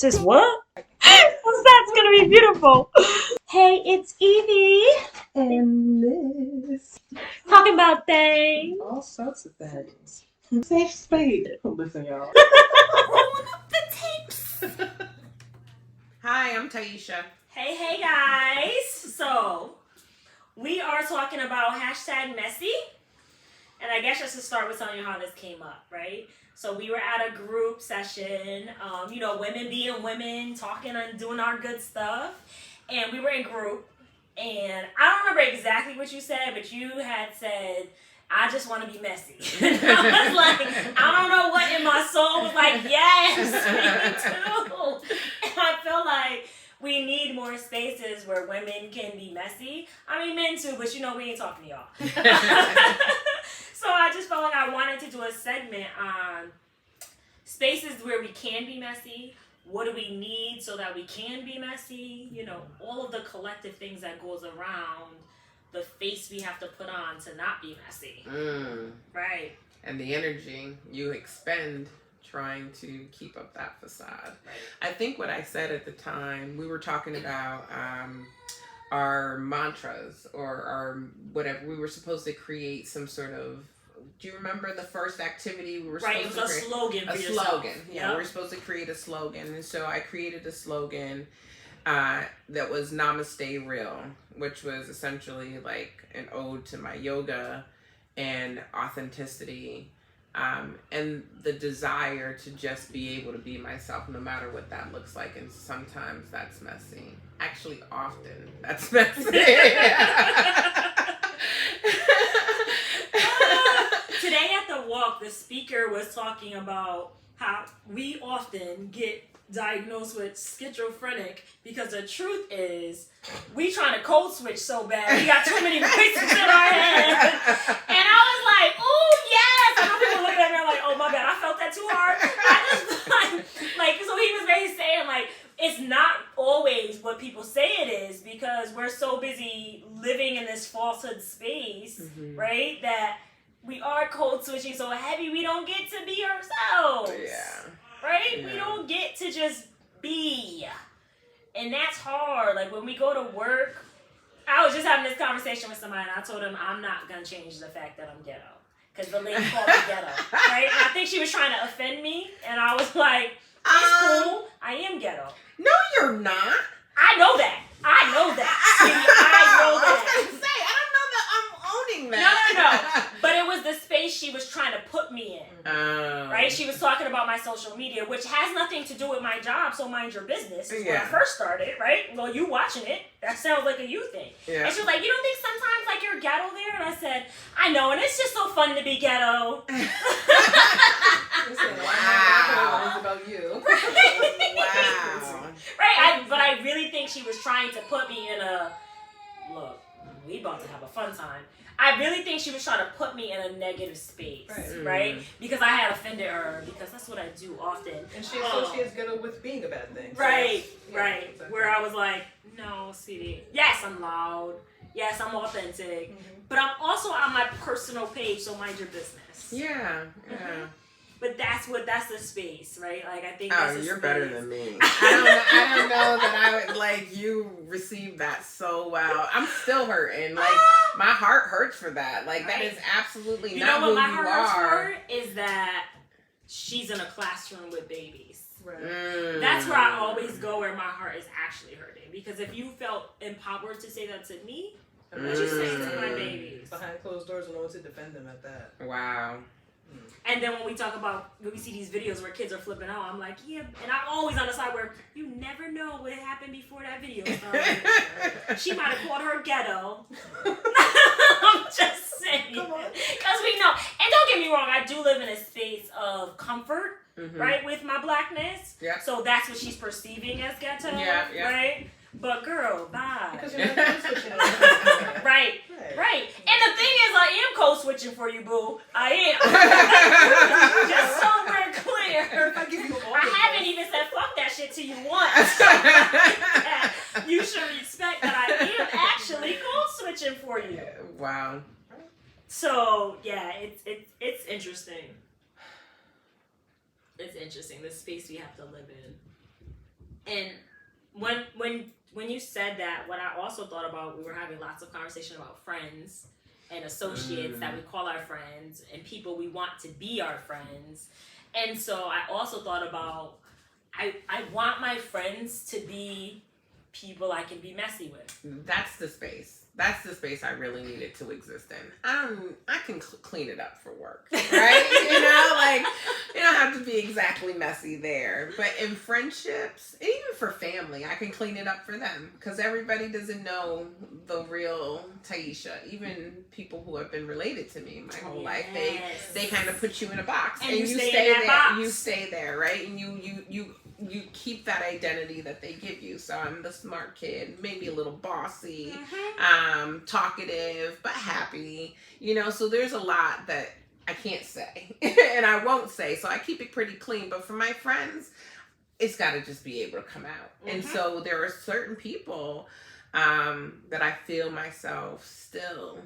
Sis, what? That's gonna be beautiful. Hey, it's Yvie. And Niss. Talking about things. All sorts of things. Safe space. Listen, y'all. Rolling up the tapes. Hi, I'm Tyisha. Hey guys. So, we are talking about hashtag messy. And I guess I should start with telling you how this came up, right? So we were at a group session, women being women, talking and doing our good stuff. And we were in group. And I don't remember exactly what you said, but you had said, I just want to be messy. And I was like, I don't know what in my soul was like, yes, me too. And I feel like we need more spaces where women can be messy. I mean, men too, but we ain't talking to y'all. So I just felt like I wanted to do a segment on spaces where we can be messy. What do we need so that we can be messy? All of the collective things that goes around the face we have to put on to not be messy. Right. And the energy you expend trying to keep up that facade. Right. I think what I said at the time, we were talking about our mantras or our whatever. We were supposed to create some sort of. Do you remember the first activity we were supposed to create? Right, it was a slogan for yourself. Slogan. Yeah, we were supposed to create a slogan. And so I created a slogan that was Namaste Real, which was essentially like an ode to my yoga and authenticity and the desire to just be able to be myself no matter what that looks like. And sometimes that's messy. Actually, often that's messy. Today at the walk, the speaker was talking about how we often get diagnosed with schizophrenic because the truth is we trying to code switch so bad. We got too many voices in our head. And I was like, oh yes! I know people looking at me like, oh my bad, I felt that too hard. I just like so he was basically saying like it's not always what people say it is because we're so busy living in this falsehood space, right? That we are code switching so heavy we don't get to be ourselves. Yeah. Right? Yeah. We don't get to just be. And that's hard. Like when we go to work, I was just having this conversation with somebody and I told him I'm not going to change the fact that I'm ghetto. Because the lady called me ghetto. Right? And I think she was trying to offend me. And I was like, it's cool. I am ghetto. No, you're not. I know that. I know that. Sweetie, I know that. I was going to say, I don't know that I'm owning that. No. But it was the space she was trying to put me in. Right? She was talking about my social media, which has nothing to do with my job, so mind your business. Is when I first started, right? Well, you watching it, that sounds like a you thing. Yeah. And she was like, you don't think sometimes like you're ghetto there? And I said, I know, and it's just so fun to be ghetto. Wow. It's about you. Wow. Right? But I really think she was trying to put me in a, look, we about to have a fun time. I really think she was trying to put me in a negative space, right? Because I had offended her, because that's what I do often. And she associates ghetto with being a bad thing. So right. Exactly. Where I was like, no, sweetie. Yes, I'm loud. Yes, I'm authentic. But I'm also on my personal page, so mind your business. Yeah. But that's the space, right? Like I think that's you're space. better than me. I don't know that I would like you received that so well. I'm still hurting. Like my heart hurts for that. Like that is absolutely not who you are. You know what my heart hurts for is that she's in a classroom with babies. Right. That's where I always go where my heart is actually hurting. Because if you felt empowered to say that to me, what you say to my babies? Behind closed doors, no one to defend them at that. Wow. And then when we see these videos where kids are flipping out, I'm like, yeah. And I'm always on the side where you never know what happened before that video started. She might have called her ghetto. I'm just saying. Because we know. And don't get me wrong, I do live in a space of comfort, right, with my blackness. Yeah. So that's what she's perceiving as ghetto, right? But girl, bye. Because you're not code switching. Right. And the thing is, I am code switching for you, boo. I am. Just so we're clear. I haven't even said fuck that shit to you once. You should respect that I am actually code switching for you. Wow. So yeah, it's interesting. It's interesting the space we have to live in. And when you said that, what I also thought about, we were having lots of conversation about friends and associates that we call our friends and people we want to be our friends. And so I also thought about, I want my friends to be people I can be messy with. That's the space. That's the space I really need it to exist in. I can clean it up for work, right? You know, like, you don't have to be exactly messy there. But in friendships, and even for family, I can clean it up for them. Because everybody doesn't know the real Tyisha. Even people who have been related to me my whole life, they kind of put you in a box. And you stay stay in that there. box. You stay there, right? And you keep that identity that they give you. So I'm the smart kid, maybe a little bossy, talkative, but happy, you know, so there's a lot that I can't say and I won't say. So I keep it pretty clean, but for my friends, it's got to just be able to come out. And so there are certain people that I feel myself still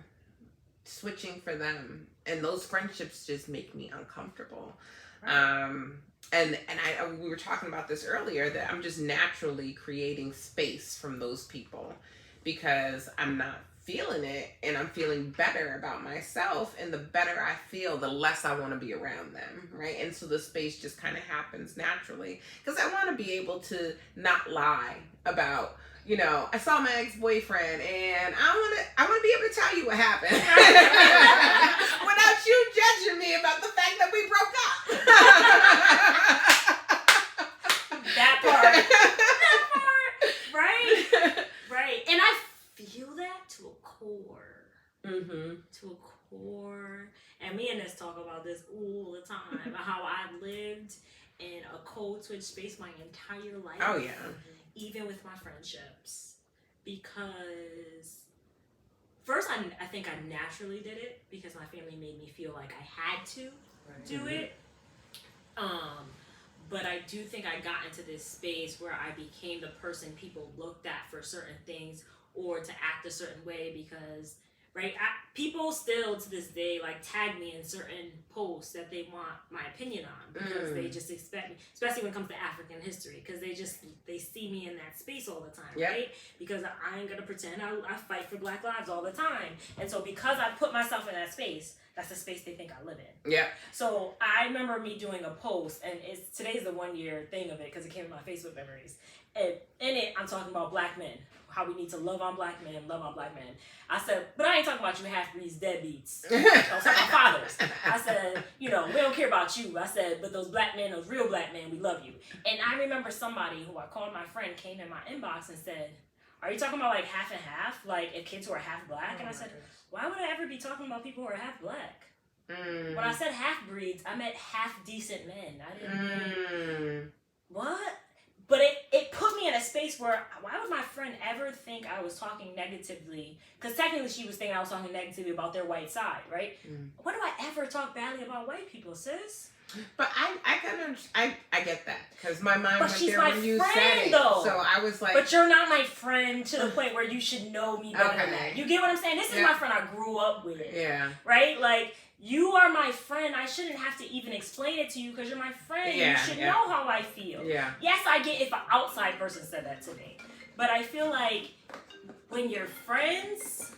switching for them. And those friendships just make me uncomfortable. Right. And we were talking about this earlier, that I'm just naturally creating space from those people because I'm not feeling it and I'm feeling better about myself. And the better I feel, the less I want to be around them, right? And so the space just kind of happens naturally because I want to be able to not lie about, you know, I saw my ex-boyfriend and I want to be able to tell you what happened without you judging me about the fact that we broke up. That part, right? Right. And I feel that to a core. To a core. And me and Niss talk about this all the time, how I've lived in a code switch space my entire life. Oh, yeah. Even with my friendships, because first I think I naturally did it because my family made me feel like I had to do it. But I do think I got into this space where I became the person people looked at for certain things or to act a certain way because, right, people still to this day like tag me in certain posts that they want my opinion on because they just expect me, especially when it comes to African history, because they see me in that space all the time, right? Because I ain't gonna pretend I fight for Black lives all the time, and so because I put myself in that space, that's the space they think I live in. Yeah. So I remember me doing a post, and today's the 1 year thing of it because it came in my Facebook memories. And in it, I'm talking about Black men, how we need to love on Black men, love on Black men. I said, but I ain't talking about you half-breeds, deadbeats. I was talking about fathers. I said, you know, we don't care about you. I said, but those Black men, those real Black men, we love you. And I remember somebody who I called my friend came in my inbox and said, are you talking about like half and half? Like if kids who are half Black? And I said, why would I ever be talking about people who are half Black? When I said half-breeds, I meant half-decent men. I didn't mean... What? But it put me in a space where, why would my friend ever think I was talking negatively? Because technically she was thinking I was talking negatively about their white side, right? Why do I ever talk badly about white people, sis? But I get that because my mind but went she's there my when you friend, said it. though. So I was like, but you're not my friend to the point where you should know me better than that. You get what I'm saying? This is my friend I grew up with. Yeah. Right? Like, you are my friend. I shouldn't have to even explain it to you because you're my friend. You should know how I feel. Yeah. Yes, I get if an outside person said that to me. But I feel like when you're friends...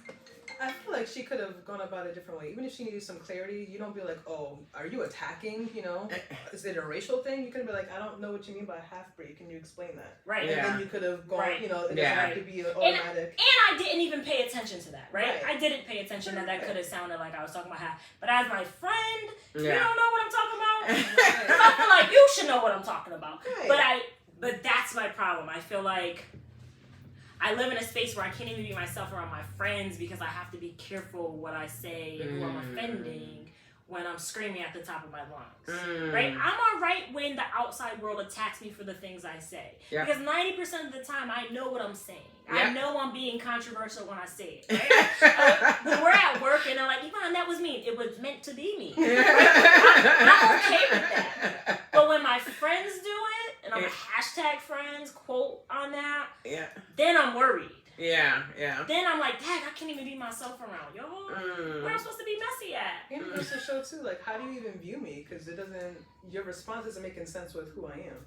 I feel like she could have gone about it a different way. Even if she needed some clarity, you don't be like, oh, are you attacking, you know? Is it a racial thing? You could be like, I don't know what you mean by half-breed. Can you explain that? Right. And then you could have gone, you know, it doesn't have to be an automatic. And I didn't even pay attention to that, right? I didn't pay attention that could have sounded like I was talking about half. But as my friend, you don't know what I'm talking about? Because I feel like you should know what I'm talking about. Right. But that's my problem. I feel like I live in a space where I can't even be myself around my friends because I have to be careful what I say and who I'm offending when I'm screaming at the top of my lungs. Right? I'm alright when the outside world attacks me for the things I say. Because 90% of the time I know what I'm saying. I know I'm being controversial when I say it. Right? When we're at work and they're like, Yvonne, that was mean. It was meant to be me. Right? I'm okay with that. But when my friends do it, and I'm a hashtag friends, quote on that, then I'm worried. Yeah. Then I'm like, dang, I can't even be myself around y'all. Where am I supposed to be messy at? And it goes to show too, like, how do you even view me? Because your response isn't making sense with who I am.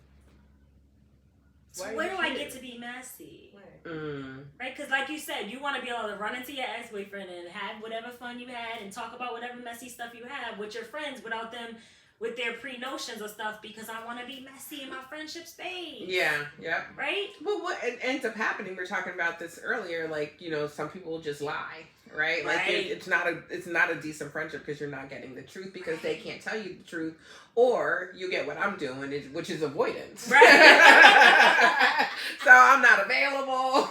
So where do I get to be messy? Right? Because like you said, you want to be able to run into your ex-boyfriend and have whatever fun you had and talk about whatever messy stuff you have with your friends without them with their pre-notions of stuff, because I want to be messy in my friendship space. Yeah, yeah. Right? Well, what ends up happening, we were talking about this earlier, like, you know, some people just lie, right? Like, it's not a decent friendship because you're not getting the truth, because they can't tell you the truth, or you get what I'm doing, which is avoidance. Right. So I'm not available.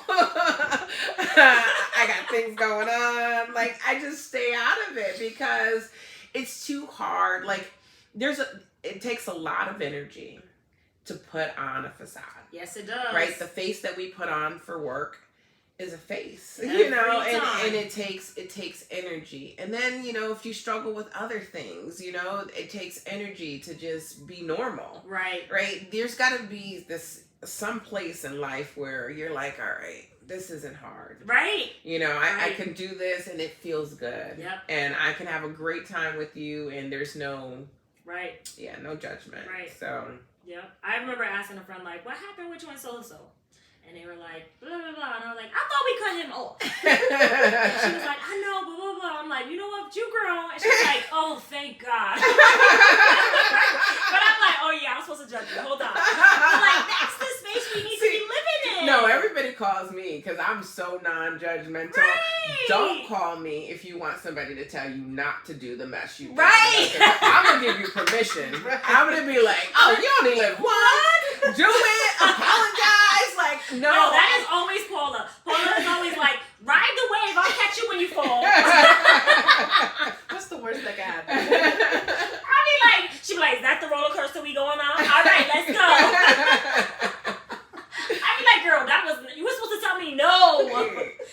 I got things going on. Like, I just stay out of it because it's too hard. Like, it takes a lot of energy to put on a facade. Yes, it does. Right? The face that we put on for work is a face, Every you know, time. and it takes energy. And then, you know, if you struggle with other things, you know, it takes energy to just be normal. Right. Right? There's got to be some place in life where you're like, all right, this isn't hard. Right. You know, I can do this and it feels good. Yep. And I can have a great time with you and there's no... Right. Yeah, no judgment. Right. So. Yeah. I remember asking a friend, like, what happened with you and so-and-so? And they were like, blah, blah, blah. And I was like, I thought we cut him off. And she was like, I know, blah, blah, blah. I'm like, you know what? You girl. And she's like, oh, thank God. But I'm like, oh, yeah, I'm supposed to judge you. Hold on. I'm like, that's the space we need to be living in. No, everybody calls me because I'm so non-judgmental. Right. Don't call me if you want somebody to tell you not to do the mess you do. Right. I'm going to give you permission. I'm going to be like, oh, you only live once. Do it. Apologize. Like, no. No, that is always Paula. Paula is always like, ride the wave. I'll catch you when you fall. What's the worst that can happen? I'll be like, she'll be like, is that the roller coaster we going on? All right, let's go. I'd be like, girl, you were supposed to tell me no.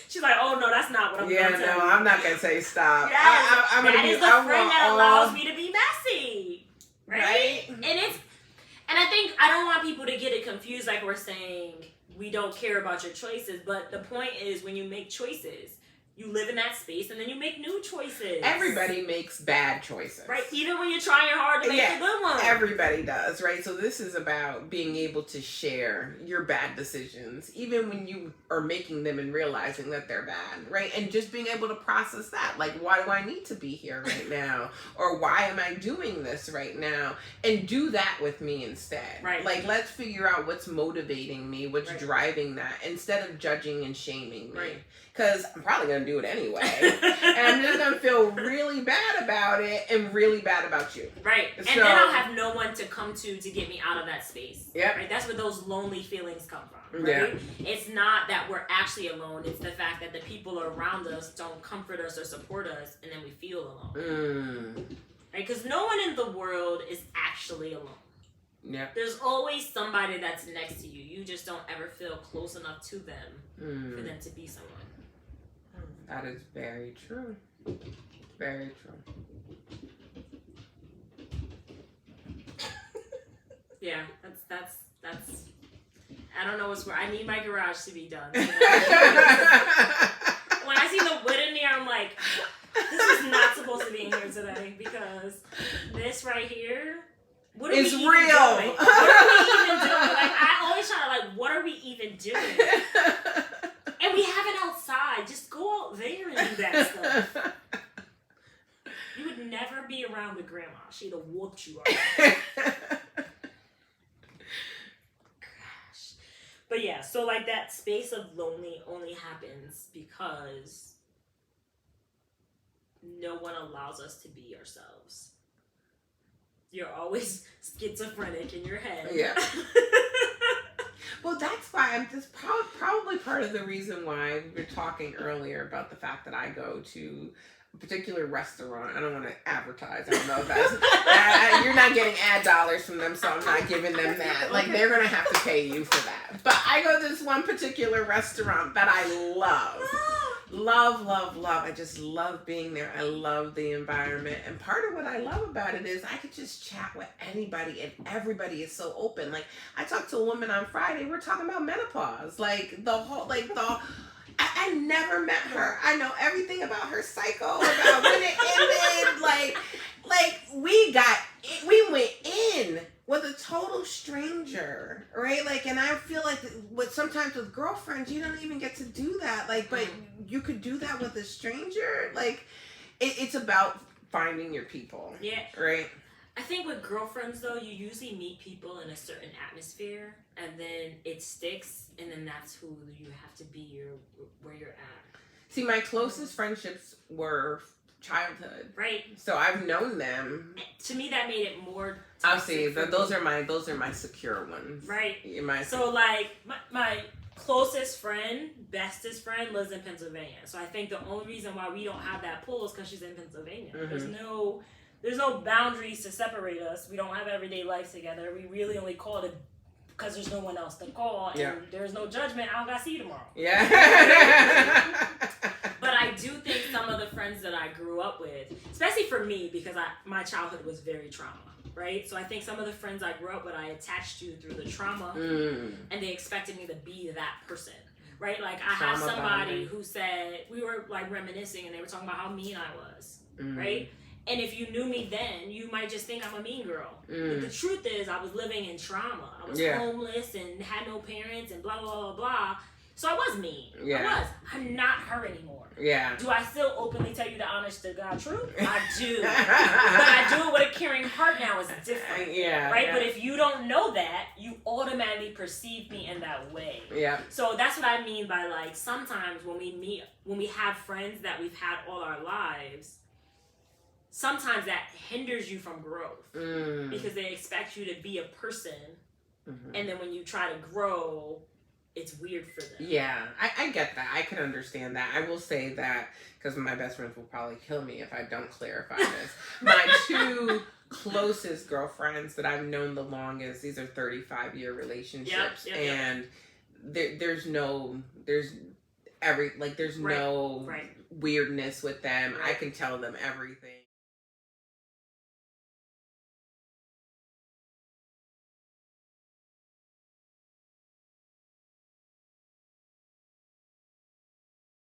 She's like, oh no, that's not what I'm going to tell you. I'm not going to say stop. Yes, that is the friend that allows me to be messy. Right? And I think I don't want people to get it confused, like we're saying we don't care about your choices, but the point is when you make choices, you live in that space and then you make new choices. Everybody makes bad choices. Right? Even when you're trying hard to make a good one. Everybody does, right? So this is about being able to share your bad decisions, even when you are making them and realizing that they're bad, right? And just being able to process that. Like, why do I need to be here right now? Or why am I doing this right now? And do that with me instead. Right. Like, let's figure out what's motivating me, what's driving that, instead of judging and shaming me. Right. Because I'm probably going to do it anyway. And I'm just going to feel really bad about it and really bad about you. Right. And then I'll have no one to come to get me out of that space. Yeah. Right? That's where those lonely feelings come from. Right? Yeah. It's not that we're actually alone. It's the fact that the people around us don't comfort us or support us, and then we feel alone. Right? Because no one in the world is actually alone. Yeah. There's always somebody that's next to you. You just don't ever feel close enough to them for them to be someone. That is very true. Very true. Yeah, that's. I don't know what's where. I need my garage to be done. When I see the wood in there, I'm like, this is not supposed to be in here today because this right here. What are it's we real. Even doing? What are we even doing? Like, I always try to what are we even doing? And we have it outside. Just go out there and do that stuff. You would never be around with grandma. She'd have whooped you already. Gosh. But yeah, so like that space of lonely only happens because no one allows us to be ourselves. You're always schizophrenic in your head. Yeah. Well, that's why I'm just probably part of the reason why we were talking earlier about the fact that I go to a particular restaurant. I don't want to advertise. I don't know if that's... you're not getting ad dollars from them, so I'm not giving them that. Like, they're going to have to pay you for that. But I go to this one particular restaurant that I love. Love. I just love being there. I love the environment. And part of what I love about it is I could just chat with anybody and everybody is so open. Like, I talked to a woman on Friday. We're talking about menopause. I never met her. I know everything about her cycle, about when it ended. We went in with a total stranger, right? Like, and I feel like sometimes with girlfriends, you don't even get to do that. Like, but you could do that with a stranger. Like, it's about finding your people. Yeah. Right? I think with girlfriends, though, you usually meet people in a certain atmosphere, and then it sticks, and then that's who you have to be where you're at. See, my closest friendships were childhood. Right. So I've known them. To me, that made it more. I'll see. Those are my secure ones. Right. So like my closest friend, bestest friend, lives in Pennsylvania. So I think the only reason why we don't have that pull is because she's in Pennsylvania. Mm-hmm. There's no boundaries to separate us. We don't have everyday life together. We really only call it because there's no one else to call, and there's no judgment. I don't gotta see you tomorrow. Yeah. But I do think some of the friends that I grew up with, especially for me, because my childhood was very trauma, right? So I think some of the friends I grew up with, I attached to through the trauma, and they expected me to be that person, right? Like I had somebody who said, we were like reminiscing, and they were talking about how mean I was, right? And if you knew me then, you might just think I'm a mean girl. But the truth is, I was living in trauma. I was homeless and had no parents and blah, blah, blah, blah. So I was mean. I was. I'm not her anymore. Yeah. Do I still openly tell you the honest to God truth? I do. But I do it with a caring heart now. It's different. Yeah. Right? Yeah. But if you don't know that, you automatically perceive me in that way. Yeah. So that's what I mean by like, sometimes when we have friends that we've had all our lives, sometimes that hinders you from growth because they expect you to be a person, and then when you try to grow, it's weird for them. Yeah, I get that. I can understand that. I will say that because my best friends will probably kill me if I don't clarify this. My two closest girlfriends that I've known the longest, these are 35-year relationships, and there's no weirdness with them. I can tell them everything.